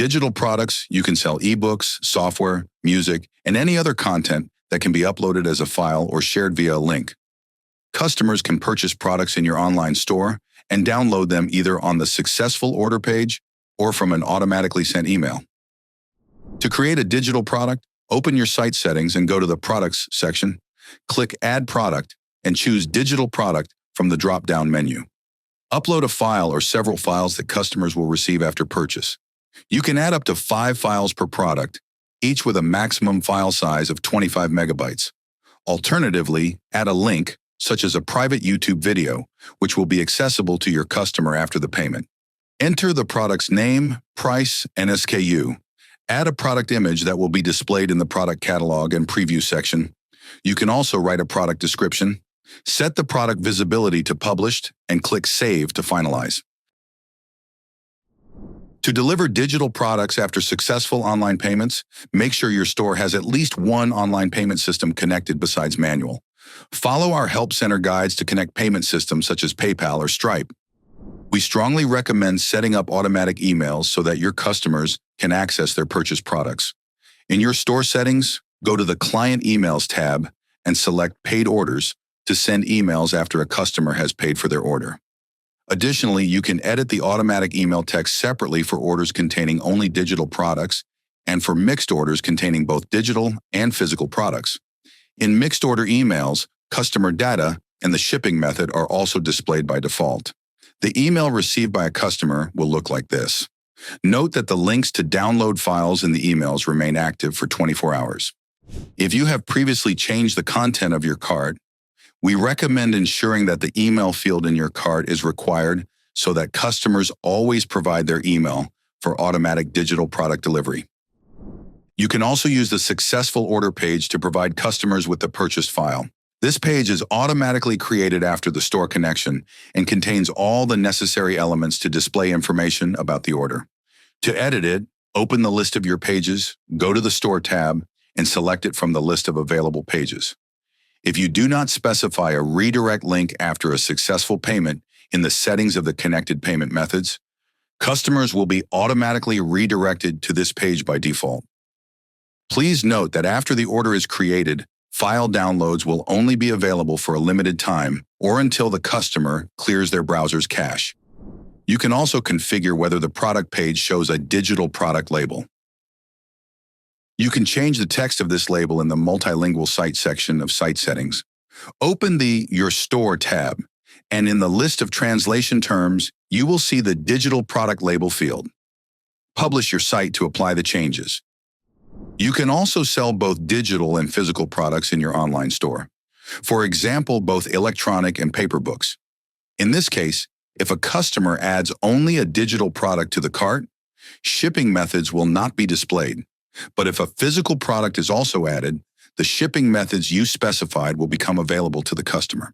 digital products, you can sell ebooks, software, music, and any other content that can be uploaded as a file or shared via a link. Customers can purchase products in your online store and download them either on the successful order page or from an automatically sent email. To create a digital product, open your site settings and go to the Products section. Click Add Product and choose Digital Product from the drop-down menu. Upload a file or several files that customers will receive after purchase. You can add up to 5 files per product, each with a maximum file size of 25 megabytes. Alternatively, add a link, such as a private YouTube video, which will be accessible to your customer after the payment. Enter the product's name, price, and SKU. Add a product image that will be displayed in the product catalog and preview section. You can also write a product description. Set the product visibility to published and click Save to finalize. To deliver digital products after successful online payments, make sure your store has at least one online payment system connected besides manual. Follow our Help Center guides to connect payment systems such as PayPal or Stripe. We strongly recommend setting up automatic emails so that your customers can access their purchased products. In your store settings, go to the Client Emails tab and select Paid Orders to send emails after a customer has paid for their order. Additionally, you can edit the automatic email text separately for orders containing only digital products and for mixed orders containing both digital and physical products. In mixed order emails, customer data and the shipping method are also displayed by default. The email received by a customer will look like this. Note that the links to download files in the emails remain active for 24 hours. If you have previously changed the content of your cart, we recommend ensuring that the email field in your cart is required so that customers always provide their email for automatic digital product delivery. You can also use the successful order page to provide customers with the purchased file. This page is automatically created after the store connection and contains all the necessary elements to display information about the order. To edit it, open the list of your pages, go to the Store tab, and select it from the list of available pages. If you do not specify a redirect link after a successful payment in the settings of the connected payment methods, customers will be automatically redirected to this page by default. Please note that after the order is created, file downloads will only be available for a limited time or until the customer clears their browser's cache. You can also configure whether the product page shows a digital product label. You can change the text of this label in the multilingual site section of Site Settings. Open the Your Store tab, and in the list of translation terms, you will see the Digital Product Label field. Publish your site to apply the changes. You can also sell both digital and physical products in your online store. For example, both electronic and paper books. In this case, if a customer adds only a digital product to the cart, shipping methods will not be displayed. But if a physical product is also added, the shipping methods you specified will become available to the customer.